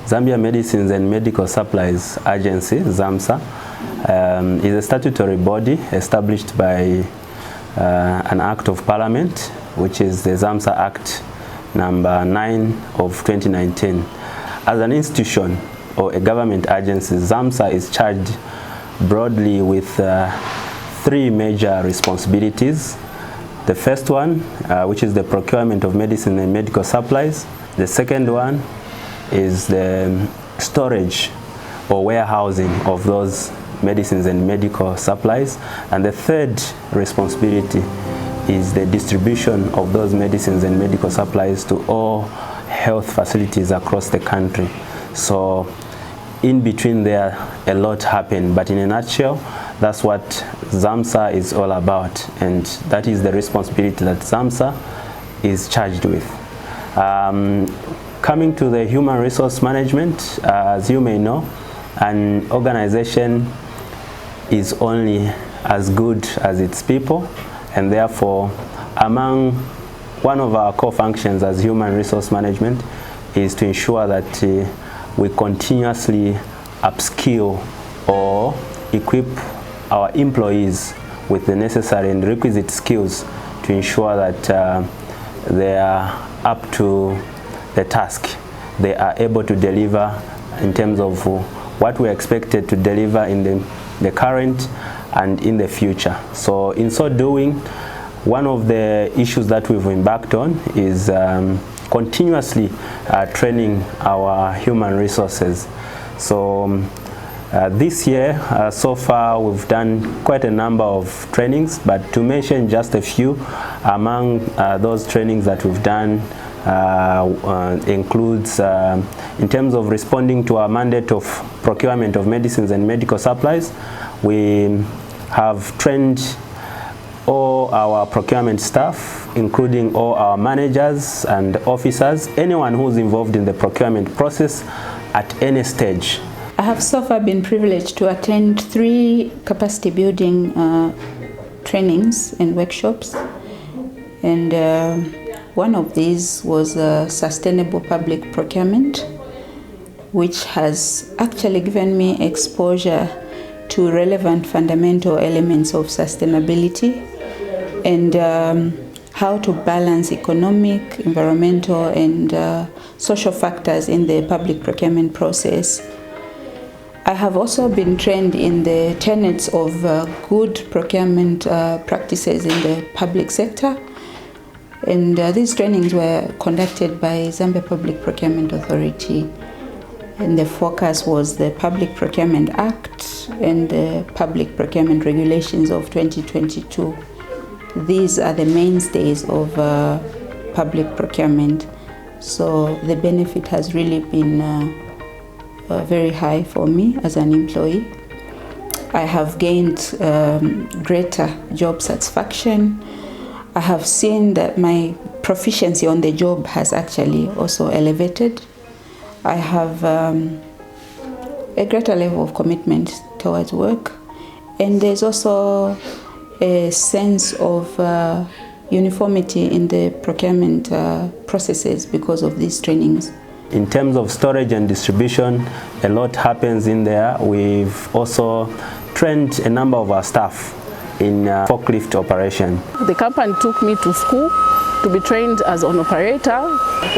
Zambia Medicines and Medical Supplies Agency, ZAMSA, is a statutory body established by an Act of Parliament, which is the ZAMSA Act number 9 of 2019. As an institution or a government agency, ZAMSA is charged broadly with 3 major responsibilities. The first one, which is the procurement of medicine and medical supplies. The second one is the storage or warehousing of those medicines and medical supplies. And the third responsibility is the distribution of those medicines and medical supplies to all health facilities across the country. So in between there, a lot happened, but in a nutshell, that's what ZAMSA is all about, and that is the responsibility that ZAMSA is charged with. Coming to the human resource management, as you may know, an organization is only as good as its people, and therefore one of our core functions as human resource management is to ensure that we continuously upskill or equip our employees with the necessary and requisite skills to ensure that they are up to the task. They are able to deliver in terms of what we're expected to deliver in the current and in the future. So in so doing, one of the issues that we've embarked on is continuously training our human resources. So this year, so far, we've done quite a number of trainings, but to mention just a few among those trainings that we've done includes, in terms of responding to our mandate of procurement of medicines and medical supplies, we have trained all our procurement staff, including all our managers and officers, anyone who's involved in the procurement process at any stage. I have so far been privileged to attend 3 capacity building trainings and workshops, and one of these was sustainable public procurement, which has actually given me exposure to relevant fundamental elements of sustainability and how to balance economic, environmental and social factors in the public procurement process. I have also been trained in the tenets of good procurement practices in the public sector, and these trainings were conducted by Zambia Public Procurement Authority, and the focus was the Public Procurement Act and the Public Procurement Regulations of 2022. These are the mainstays of public procurement, so the benefit has really been very high for me as an employee. I have gained greater job satisfaction. I have seen that my proficiency on the job has actually also elevated. I have a greater level of commitment towards work, and there's also a sense of uniformity in the procurement processes because of these trainings. In terms of storage and distribution, a lot happens in there. We've also trained a number of our staff in forklift operation. The company took me to school to be trained as an operator.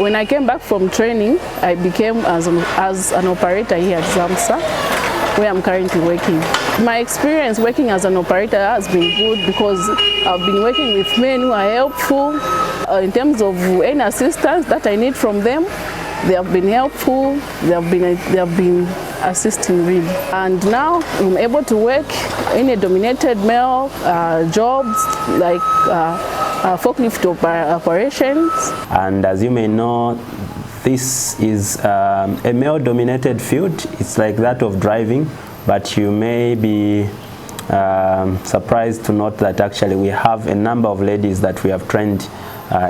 When I came back from training, I became as an operator here at ZAMSA, where I'm currently working. My experience working as an operator has been good because I've been working with men who are helpful in terms of any assistance that I need from them. They have been helpful, they have been assisting really. And now I'm able to work in a dominated male jobs like forklift operations. And as you may know, this is a male-dominated field. It's like that of driving, but you may be surprised to note that actually we have a number of ladies that we have trained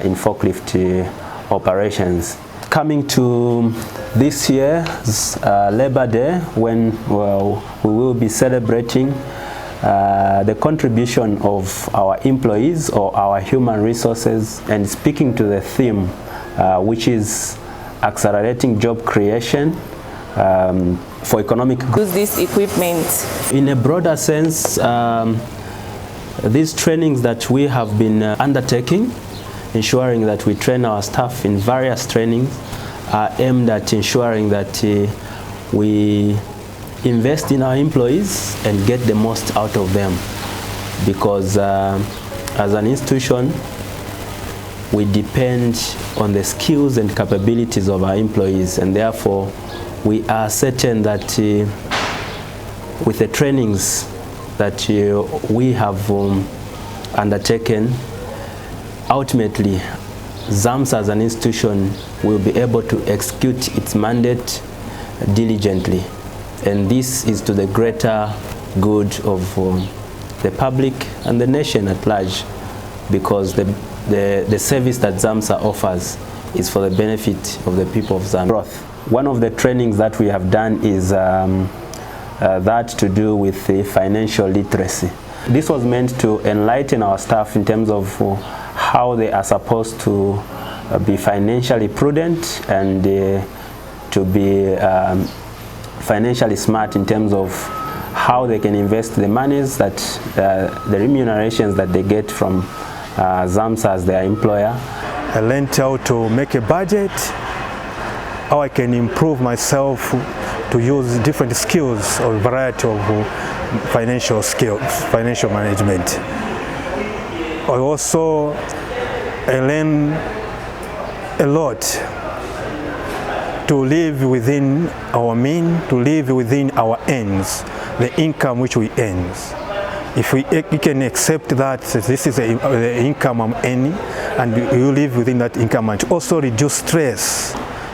in forklift operations. Coming to this year's Labor Day, when we will be celebrating the contribution of our employees or our human resources, and speaking to the theme which is accelerating job creation for economic growth. Use this equipment. In a broader sense, these trainings that we have been undertaking, ensuring that we train our staff in various trainings, are aimed at ensuring that we invest in our employees and get the most out of them, because as an institution we depend on the skills and capabilities of our employees, and therefore we are certain that with the trainings that we have undertaken, ultimately ZAMSA as an institution will be able to execute its mandate diligently, and this is to the greater good of the public and the nation at large, because the service that ZAMSA offers is for the benefit of the people of Zambia. One of the trainings that we have done is that to do with the financial literacy. This was meant to enlighten our staff in terms of how they are supposed to be financially prudent and to be financially smart in terms of how they can invest the monies that the remunerations that they get from ZAMSA as their employer. I learned how to make a budget, how I can improve myself to use different skills or variety of financial skills, financial management. I learned a lot to live within our means, to live within our ends, the income which we earn. If we can accept that this is the income I'm earning, and you live within that income, and also reduce stress.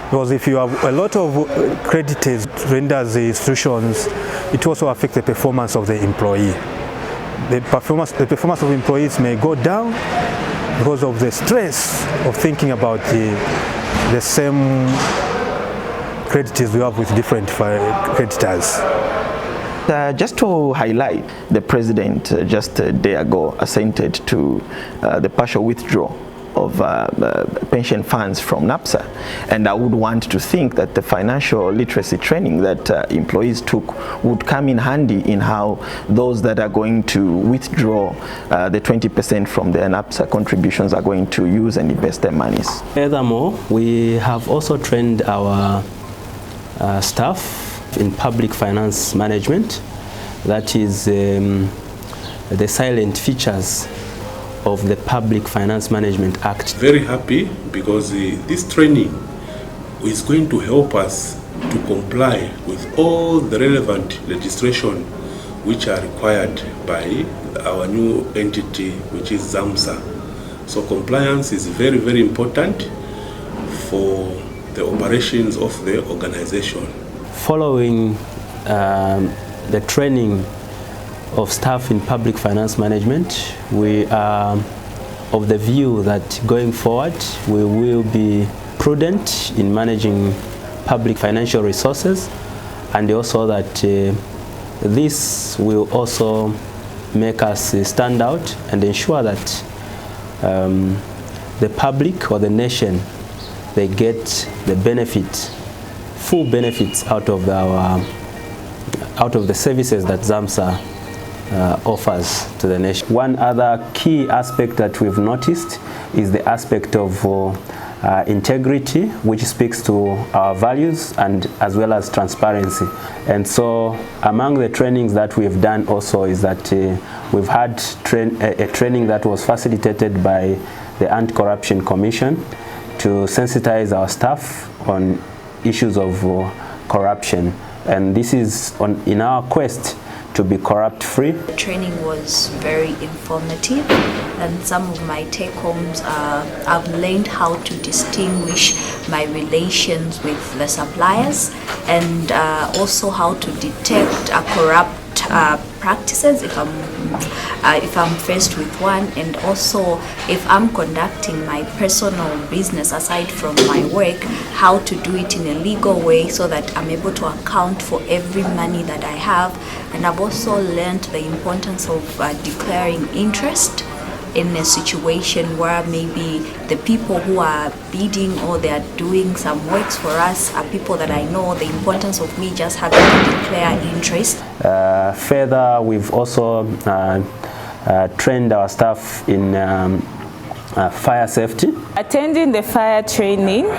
Because if you have a lot of creditors, renders the institutions, it also affects the performance of the employee. The performance of employees may go down because of the stress of thinking about the same creditors we have with different creditors. Just to highlight, the President just a day ago assented to the partial withdrawal of pension funds from NAPSA, and I would want to think that the financial literacy training that employees took would come in handy in how those that are going to withdraw the 20% from their NAPSA contributions are going to use and invest their monies. Furthermore, we have also trained our staff in public finance management, that is the silent features of the Public Finance Management Act. Very happy because this training is going to help us to comply with all the relevant legislation which are required by our new entity, which is ZAMSA. So compliance is very, very important for the operations of the organization. Following the training of staff in public finance management, we are of the view that going forward we will be prudent in managing public financial resources, and also that this will also make us stand out and ensure that the public or the nation, they get the full benefits out of the services that ZAMSA offers to the nation. One other key aspect that we've noticed is the aspect of integrity, which speaks to our values and as well as transparency. And so among the trainings that we've done also is that we've had a training that was facilitated by the Anti-Corruption Commission to sensitize our staff on issues of corruption, and this is in our quest to be corrupt-free. The training was very informative, and some of my take-homes I've learned how to distinguish my relations with the suppliers, and also how to detect corrupt practices if I'm faced with one, and also if I'm conducting my personal business aside from my work, how to do it in a legal way so that I'm able to account for every money that I have. And I've also learned the importance of declaring interest in a situation where maybe the people who are bidding or they are doing some works for us are people that I know, the importance of me just having to declare interest. Further, we've also trained our staff in fire safety. Attending the fire training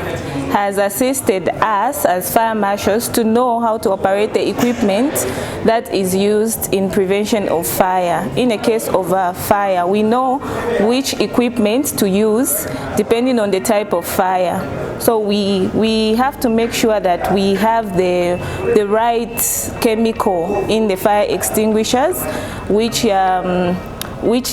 has assisted us as fire marshals to know how to operate the equipment that is used in prevention of fire. In a case of a fire, we know which equipment to use depending on the type of fire. So we have to make sure that we have the right chemical in the fire extinguishers, which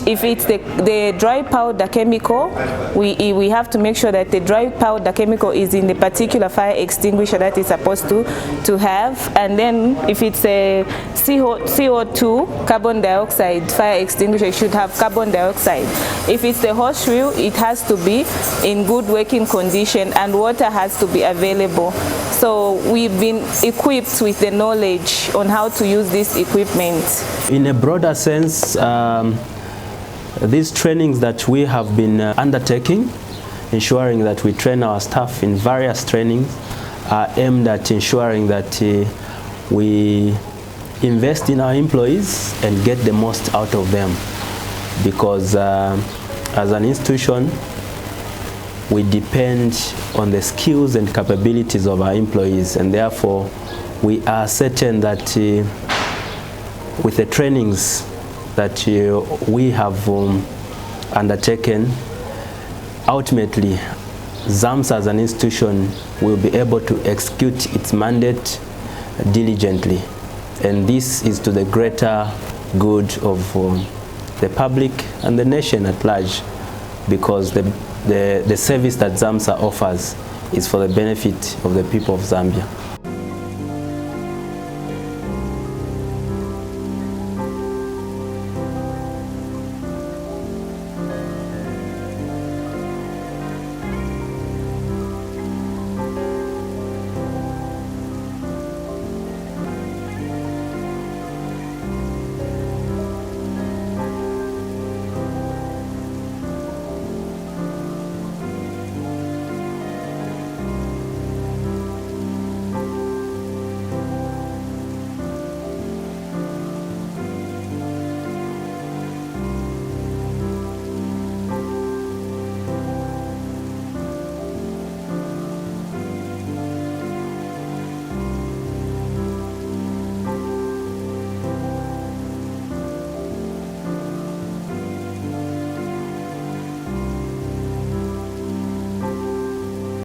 if it's the dry powder chemical, we have to make sure that the dry powder chemical is in the particular fire extinguisher that is supposed to have. And then if it's a CO2, carbon dioxide fire extinguisher, it should have carbon dioxide. If it's the hose reel, it has to be in good working condition and water has to be available. So we've been equipped with the knowledge on how to use this equipment. In a broader sense, these trainings that we have been undertaking, ensuring that we train our staff in various trainings, are aimed at ensuring that we invest in our employees and get the most out of them. Because as an institution, we depend on the skills and capabilities of our employees, and therefore we are certain that with the trainings that we have undertaken, ultimately ZAMSA as an institution will be able to execute its mandate diligently, and this is to the greater good of the public and the nation at large, because the service that ZAMSA offers is for the benefit of the people of Zambia.